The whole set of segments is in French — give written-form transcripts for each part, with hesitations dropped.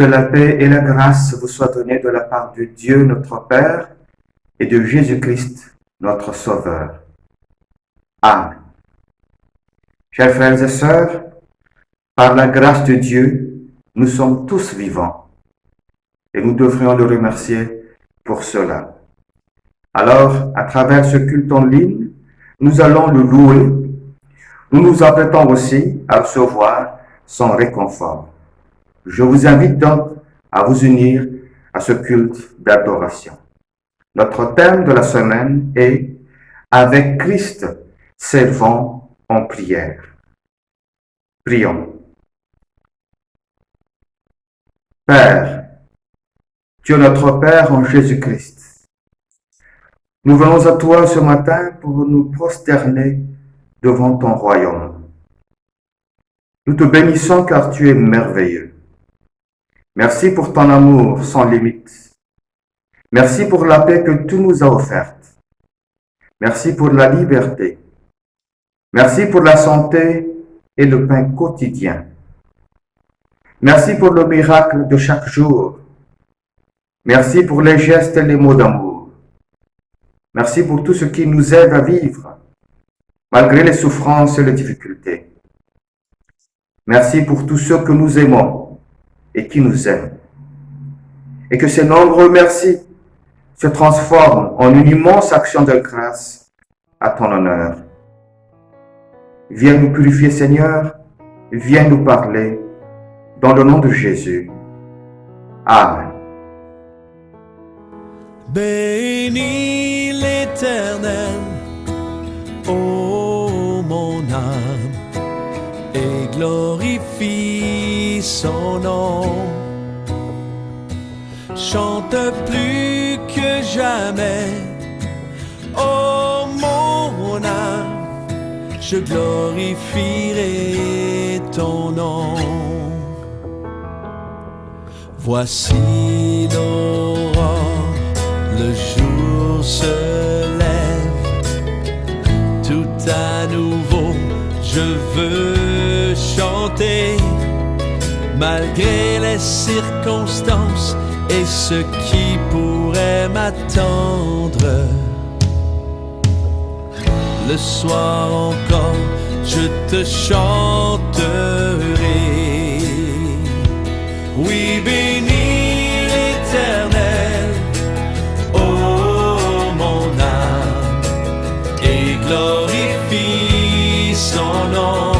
Que la paix et la grâce vous soient données de la part de Dieu notre Père et de Jésus-Christ notre Sauveur. Amen. Chers frères et sœurs, par la grâce de Dieu, nous sommes tous vivants et nous devrions le remercier pour cela. Alors, à travers ce culte en ligne, nous allons le louer. Nous nous apprêtons aussi à recevoir son réconfort. Je vous invite donc à vous unir à ce culte d'adoration. Notre thème de la semaine est « Avec Christ, servons en prière ». Prions. Père, Dieu notre Père en Jésus-Christ, nous venons à toi ce matin pour nous prosterner devant ton royaume. Nous te bénissons car tu es merveilleux. Merci pour ton amour sans limite. Merci pour la paix que tu nous as offerte. Merci pour la liberté. Merci pour la santé et le pain quotidien. Merci pour le miracle de chaque jour. Merci pour les gestes et les mots d'amour. Merci pour tout ce qui nous aide à vivre, malgré les souffrances et les difficultés. Merci pour tous ceux que nous aimons et qui nous aiment. Et que ces nombreux merci se transforment en une immense action de grâce à ton honneur. Viens nous purifier, Seigneur. Viens nous parler. Dans le nom de Jésus. Amen. Bénis l'Éternel, ô mon âme, et glorifie son nom. Chante plus que jamais, ô mon âme, je glorifierai ton nom. Voici l'aurore, le jour se lève, tout à nouveau je veux chanter, malgré les circonstances et ce qui pourrait m'attendre. Le soir encore, je te chanterai. Oui, bénis l'Éternel, ô mon âme, et glorifie son nom.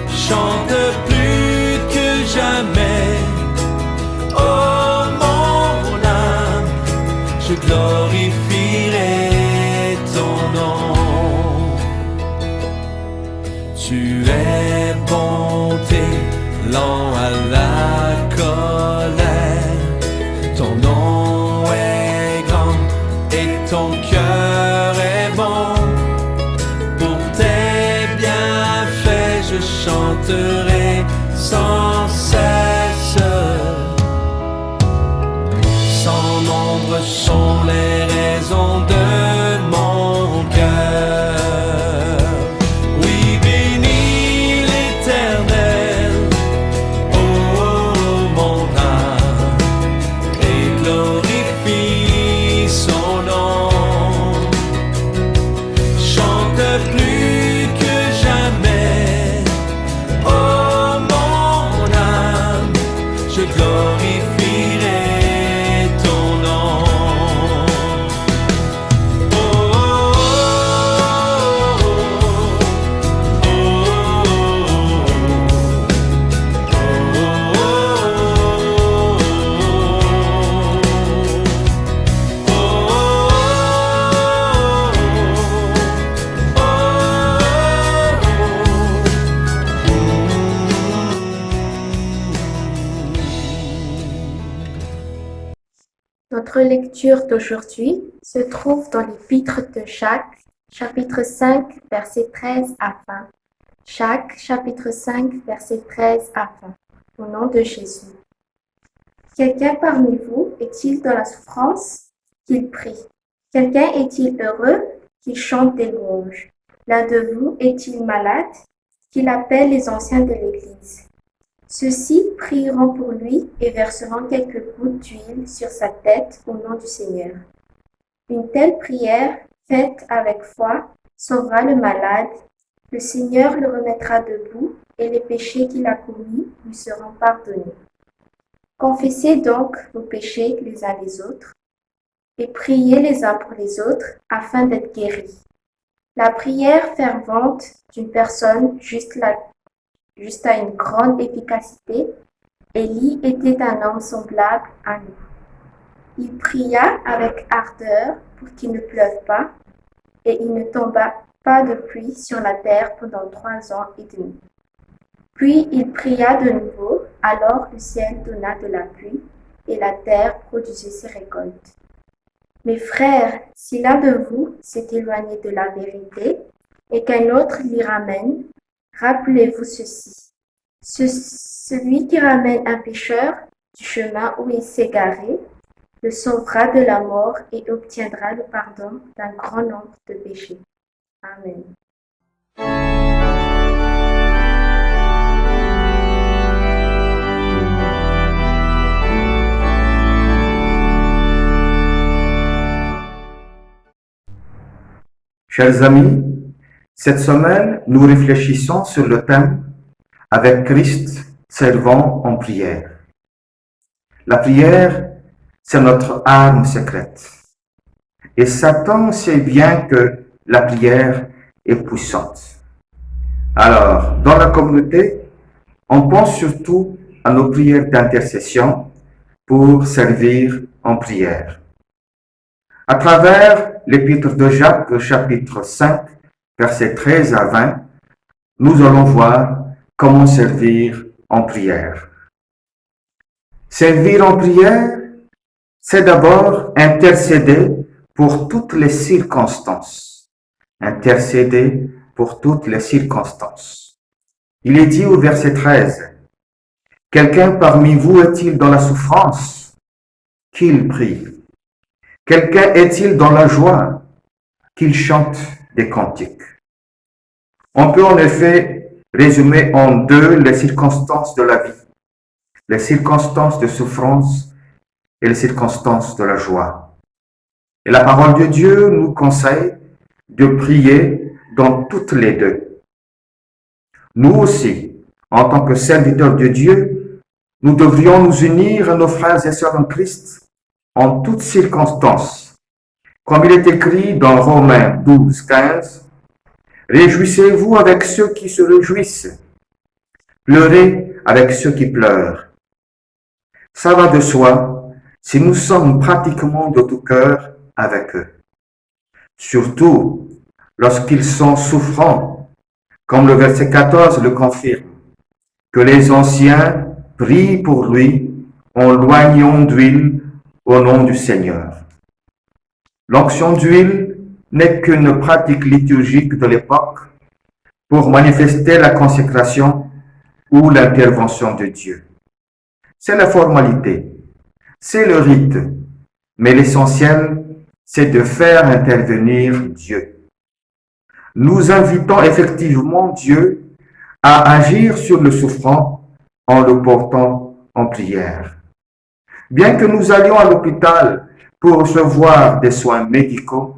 Chante plus que jamais, ô mon âme, je glorifierai ton nom. Tu es bonté, lent à la colère, ton nom est grand et ton cœur est bon. Pour tes bienfaits je chanterai sans cesse. Sans nombre sont les raisons de mon cœur. Notre lecture d'aujourd'hui se trouve dans l'épître de Jacques, chapitre 5, verset 13 à 20. Jacques, chapitre 5, verset 13 à 20. Au nom de Jésus. Quelqu'un parmi vous est-il dans la souffrance? Qu'il prie. Quelqu'un est-il heureux? Qu'il chante des louanges. L'un de vous est-il malade? Qu'il appelle les anciens de l'Église. Ceux-ci prieront pour lui et verseront quelques gouttes d'huile sur sa tête au nom du Seigneur. Une telle prière, faite avec foi, sauvera le malade, le Seigneur le remettra debout et les péchés qu'il a commis lui seront pardonnés. Confessez donc vos péchés les uns les autres et priez les uns pour les autres afin d'être guéris. La prière fervente d'une personne juste a une grande efficacité. Élie était un homme semblable à nous. Il pria avec ardeur pour qu'il ne pleuve pas, et il ne tomba pas de pluie sur la terre pendant 3 ans et demi. Puis il pria de nouveau, alors le ciel donna de la pluie, et la terre produisit ses récoltes. Mes frères, si l'un de vous s'est éloigné de la vérité, et qu'un autre l'y ramène, rappelez-vous ceci. Celui qui ramène un pécheur du chemin où il s'est garé, le sauvera de la mort et obtiendra le pardon d'un grand nombre de péchés. Amen. Chers amis, cette semaine, nous réfléchissons sur le thème « Avec Christ, servant en prière ». La prière, c'est notre arme secrète. Et Satan sait bien que la prière est puissante. Alors, dans la communauté, on pense surtout à nos prières d'intercession pour servir en prière. À travers l'épître de Jacques, chapitre 5, versets 13 à 20, nous allons voir comment servir en prière. Servir en prière, c'est d'abord intercéder pour toutes les circonstances. Intercéder pour toutes les circonstances. Il est dit au verset 13, « Quelqu'un parmi vous est-il dans la souffrance? Qu'il prie. Quelqu'un est-il dans la joie? Qu'il chante des cantiques. » On peut en effet résumer en deux les circonstances de la vie, les circonstances de souffrance et les circonstances de la joie. Et la parole de Dieu nous conseille de prier dans toutes les deux. Nous aussi, en tant que serviteurs de Dieu, nous devrions nous unir à nos frères et sœurs en Christ en toutes circonstances. Comme il est écrit dans Romains 12, 15, « Réjouissez-vous avec ceux qui se réjouissent, pleurez avec ceux qui pleurent. » Ça va de soi si nous sommes pratiquement de tout cœur avec eux. Surtout lorsqu'ils sont souffrants, comme le verset 14 le confirme, que les anciens prient pour lui en l'oignon d'huile au nom du Seigneur. L'onction d'huile n'est qu'une pratique liturgique de l'époque pour manifester la consécration ou l'intervention de Dieu. C'est la formalité, c'est le rite, mais l'essentiel, c'est de faire intervenir Dieu. Nous invitons effectivement Dieu à agir sur le souffrant en le portant en prière. Bien que nous allions à l'hôpital pour recevoir des soins médicaux,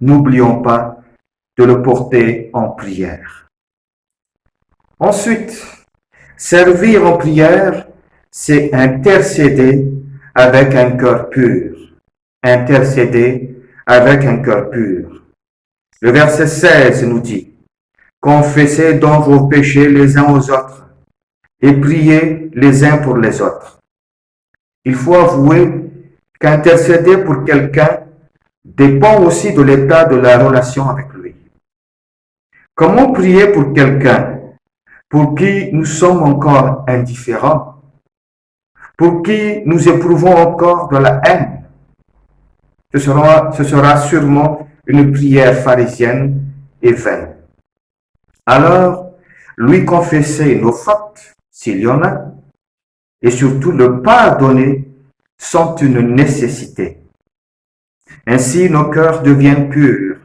n'oublions pas de le porter en prière. Ensuite, servir en prière, c'est intercéder avec un cœur pur. Intercéder avec un cœur pur. Le verset 16 nous dit, « Confessez donc vos péchés les uns aux autres et priez les uns pour les autres. » Il faut avouer qu'intercéder pour quelqu'un dépend aussi de l'état de la relation avec lui. Comment prier pour quelqu'un pour qui nous sommes encore indifférents, pour qui nous éprouvons encore de la haine? Ce sera sûrement une prière pharisienne et vaine. Alors, lui confesser nos fautes, s'il y en a, et surtout le pardonner, sont une nécessité. Ainsi, nos cœurs deviennent purs.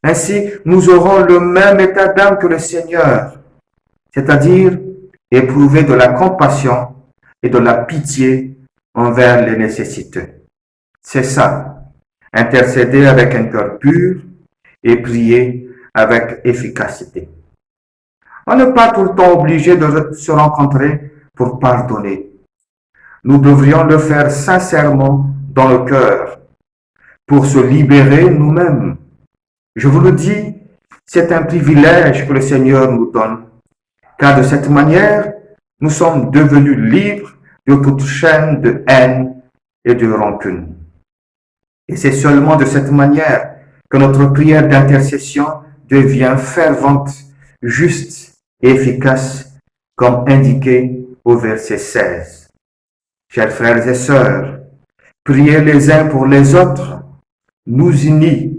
Ainsi, nous aurons le même état d'âme que le Seigneur, c'est-à-dire éprouver de la compassion et de la pitié envers les nécessiteux. C'est ça, intercéder avec un cœur pur et prier avec efficacité. On n'est pas tout le temps obligé de se rencontrer pour pardonner. Nous devrions le faire sincèrement dans le cœur pour se libérer nous-mêmes. Je vous le dis, c'est un privilège que le Seigneur nous donne, car de cette manière, nous sommes devenus libres de toute chaîne de haine et de rancune. Et c'est seulement de cette manière que notre prière d'intercession devient fervente, juste et efficace, comme indiqué au verset 16. Chers frères et sœurs, prier les uns pour les autres nous unit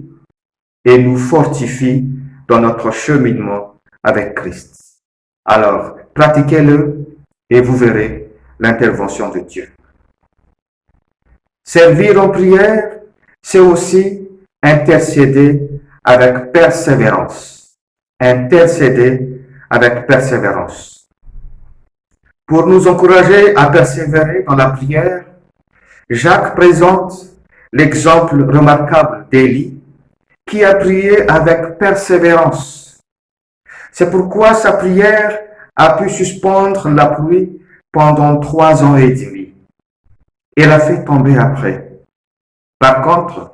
et nous fortifie dans notre cheminement avec Christ. Alors, pratiquez-le et vous verrez l'intervention de Dieu. Servir en prière, c'est aussi intercéder avec persévérance. Intercéder avec persévérance. Pour nous encourager à persévérer dans la prière, Jacques présente l'exemple remarquable d'Élie, qui a prié avec persévérance. C'est pourquoi sa prière a pu suspendre la pluie pendant 3 ans et demi. Et l'a fait tomber après. Par contre,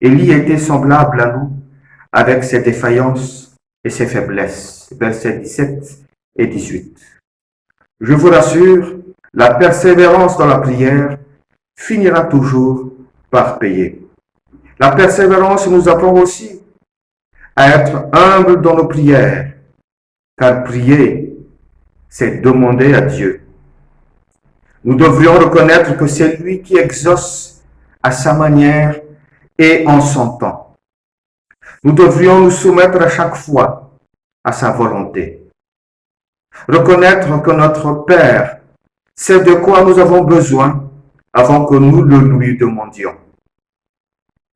Élie était semblable à nous, avec ses défaillances et ses faiblesses. Versets 17 et 18. Je vous rassure, la persévérance dans la prière finira toujours par payer. La persévérance nous apprend aussi à être humble dans nos prières, car prier, c'est demander à Dieu. Nous devrions reconnaître que c'est lui qui exauce à sa manière et en son temps. Nous devrions nous soumettre à chaque fois à sa volonté. Reconnaître que notre Père sait de quoi nous avons besoin avant que nous le lui demandions.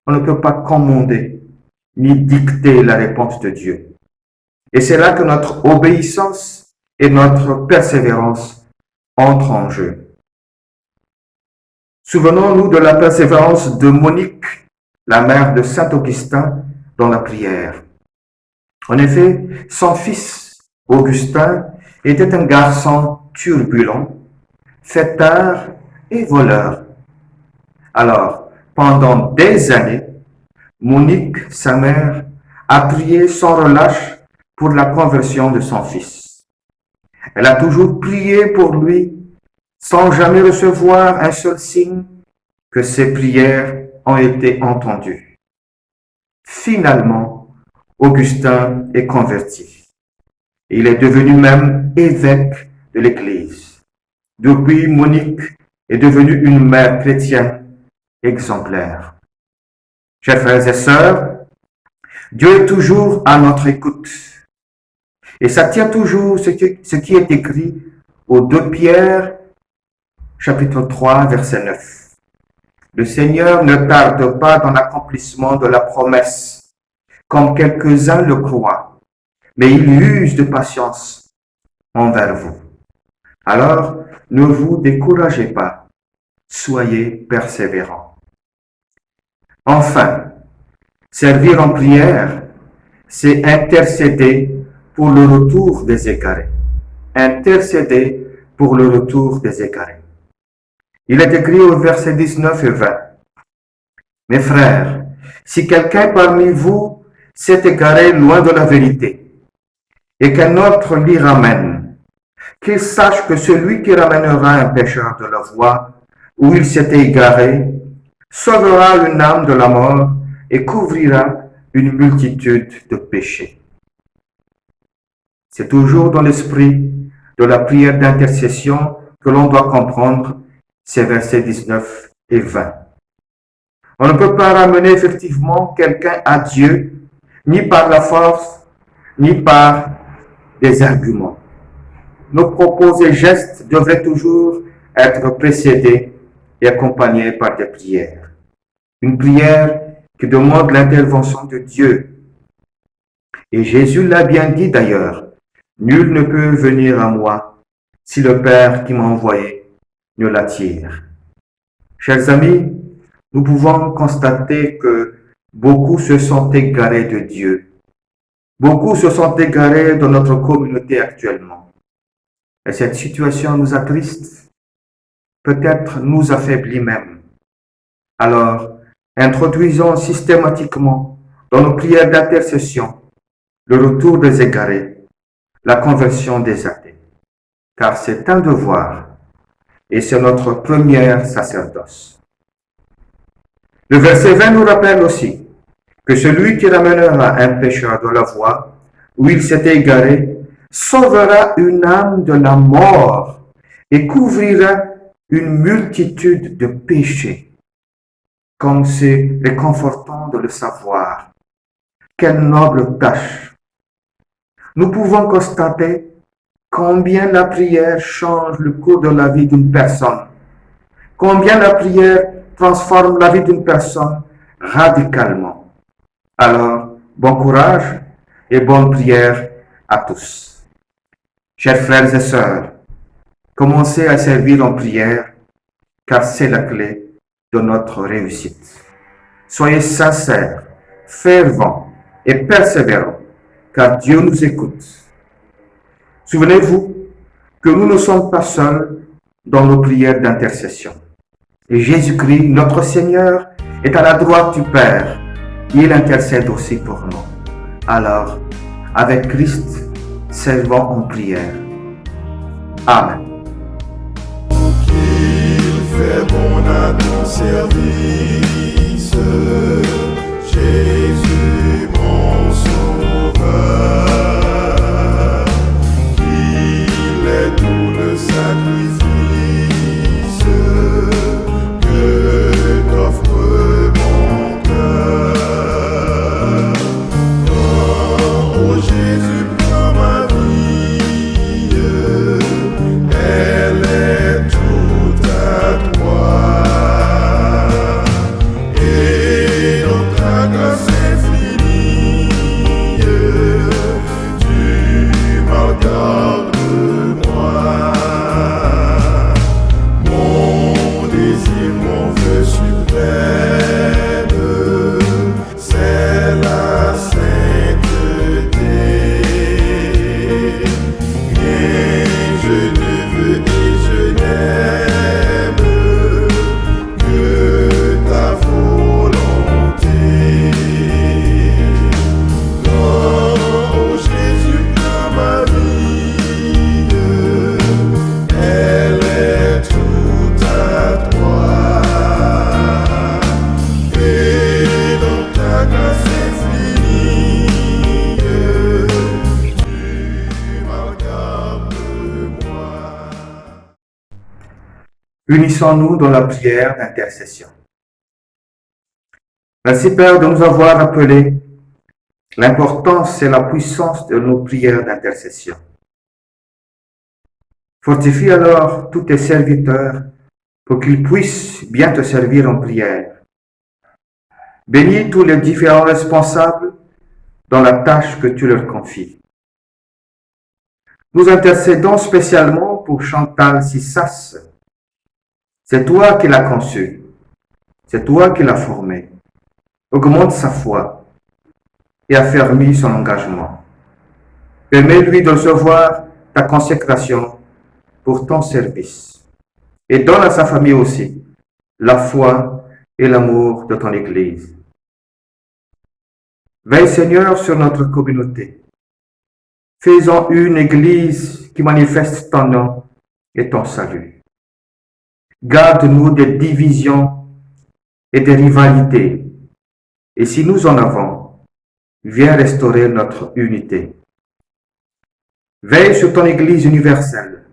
On ne peut pas commander ni dicter la réponse de Dieu. Et c'est là que notre obéissance et notre persévérance entrent en jeu. Souvenons-nous de la persévérance de Monique, la mère de Saint Augustin, dans la prière. En effet, son fils, Augustin, était un garçon turbulent, fêtard et voleur. Alors, pendant des années, Monique, sa mère, a prié sans relâche pour la conversion de son fils. Elle a toujours prié pour lui sans jamais recevoir un seul signe que ses prières ont été entendues. Finalement, Augustin est converti. Il est devenu même évêque de l'Église. Depuis, Monique est devenue une mère chrétienne exemplaire. Chers frères et sœurs, Dieu est toujours à notre écoute. Et ça tient toujours ce qui est écrit aux 2 Pierre, chapitre 3, verset 9. Le Seigneur ne tarde pas dans l'accomplissement de la promesse, comme quelques-uns le croient, mais il use de patience envers vous. Alors, ne vous découragez pas, soyez persévérants. Enfin, servir en prière, c'est intercéder pour le retour des égarés. Intercéder pour le retour des égarés. Il est écrit au verset 19 et 20. Mes frères, si quelqu'un parmi vous s'est égaré loin de la vérité, et qu'un autre l'y ramène, qu'il sache que celui qui ramènera un pécheur de la voie où il s'était égaré, sauvera une âme de la mort et couvrira une multitude de péchés. C'est toujours dans l'esprit de la prière d'intercession que l'on doit comprendre ces versets 19 et 20. On ne peut pas ramener effectivement quelqu'un à Dieu, ni par la force, ni par des arguments. Nos propos et gestes devraient toujours être précédés et accompagnés par des prières. Une prière qui demande l'intervention de Dieu. Et Jésus l'a bien dit d'ailleurs, nul ne peut venir à moi si le Père qui m'a envoyé ne l'attire. Chers amis, nous pouvons constater que beaucoup se sont égarés de Dieu. Beaucoup se sont égarés dans notre communauté actuellement. Et cette situation nous attriste, peut-être nous affaiblit même. Alors, introduisons systématiquement dans nos prières d'intercession le retour des égarés, la conversion des athées, car c'est un devoir et c'est notre première sacerdoce. Le verset 20 nous rappelle aussi que celui qui ramènera un pécheur de la voie où il s'était égaré sauvera une âme de la mort et couvrira une multitude de péchés. Comme c'est réconfortant de le savoir. Quelle noble tâche! Nous pouvons constater combien la prière change le cours de la vie d'une personne, combien la prière transforme la vie d'une personne radicalement. Alors, bon courage et bonne prière à tous. Chers frères et sœurs, commencez à servir en prière, car c'est la clé de notre réussite. Soyez sincères, fervents et persévérants, car Dieu nous écoute. Souvenez-vous que nous ne sommes pas seuls dans nos prières d'intercession. Et Jésus-Christ, notre Seigneur, est à la droite du Père. Il intercède aussi pour nous. Alors, avec Christ, servons en prière. Amen. Qu'il fait bon à ton service, Jésus mon sauveur, qu'il est tout le sacrifice que t'offre mon cœur. Oh Jésus, prends ma vie, elle est toute à toi. Et dans ta grâce infinie, tu m'en gardes moi. Mon désir, mon vœu suprême, c'est la sainteté. Rien je ne veux et je n'aime que ta volonté. Oh Jésus, prends ma vie, elle est toute à toi. Et dans ta grâce infinie, tu m'en gardes moi. Unissons-nous dans la prière d'intercession. Merci Père de nous avoir rappelé l'importance et la puissance de nos prières d'intercession. Fortifie alors tous tes serviteurs pour qu'ils puissent bien te servir en prière. Bénis tous les différents responsables dans la tâche que tu leur confies. Nous intercédons spécialement pour Chantal Sissas. C'est toi qui l'as conçue, c'est toi qui l'as formée. Augmente sa foi et affermis son engagement. Permets-lui de recevoir ta consécration pour ton service. Et donne à sa famille aussi la foi et l'amour de ton Église. Veille Seigneur sur notre communauté. Faisons une Église qui manifeste ton nom et ton salut. Garde-nous des divisions et des rivalités. Et si nous en avons, viens restaurer notre unité. Veille sur ton Église universelle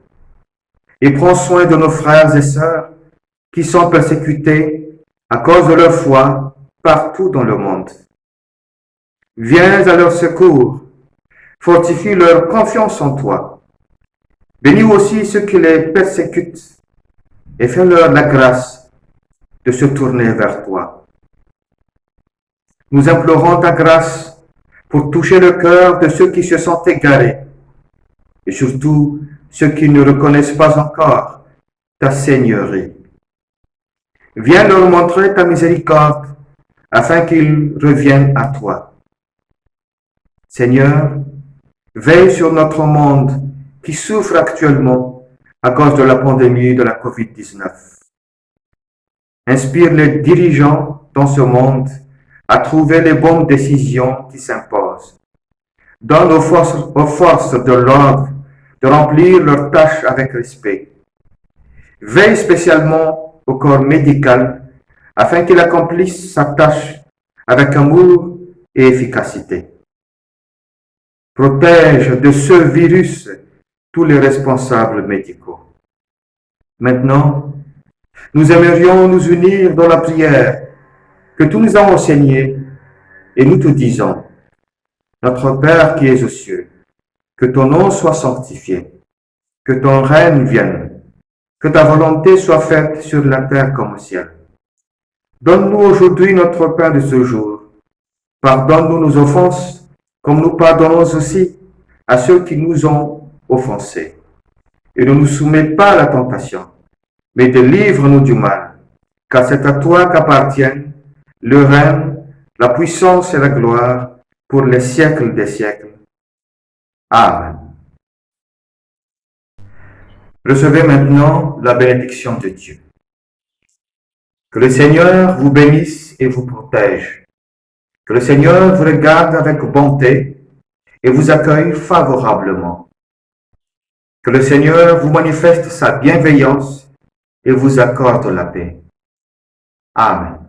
et prends soin de nos frères et sœurs qui sont persécutés à cause de leur foi partout dans le monde. Viens à leur secours, fortifie leur confiance en toi. Bénis aussi ceux qui les persécutent et fais-leur la grâce de se tourner vers toi. Nous implorons ta grâce pour toucher le cœur de ceux qui se sont égarés et surtout ceux qui ne reconnaissent pas encore ta seigneurie. Viens leur montrer ta miséricorde afin qu'ils reviennent à toi. Seigneur, veille sur notre monde qui souffre actuellement à cause de la pandémie de la COVID-19. Inspire les dirigeants dans ce monde à trouver les bonnes décisions qui s'imposent. Donne aux forces de l'ordre de remplir leurs tâches avec respect. Veille spécialement au corps médical afin qu'il accomplisse sa tâche avec amour et efficacité. Protège de ce virus tous les responsables médicaux. Maintenant, nous aimerions nous unir dans la prière que tu nous as enseignée et nous te disons, notre Père qui es aux cieux, que ton nom soit sanctifié, que ton règne vienne, que ta volonté soit faite sur la terre comme au ciel. Donne-nous aujourd'hui notre pain de ce jour. Pardonne-nous nos offenses, comme nous pardonnons aussi à ceux qui nous ont offensés. Et ne nous soumets pas à la tentation, mais délivre-nous du mal, car c'est à toi qu'appartiennent le règne, la puissance et la gloire pour les siècles des siècles. Amen. Recevez maintenant la bénédiction de Dieu. Que le Seigneur vous bénisse et vous protège. Que le Seigneur vous regarde avec bonté et vous accueille favorablement. Que le Seigneur vous manifeste sa bienveillance et vous accorde la paix. Amen.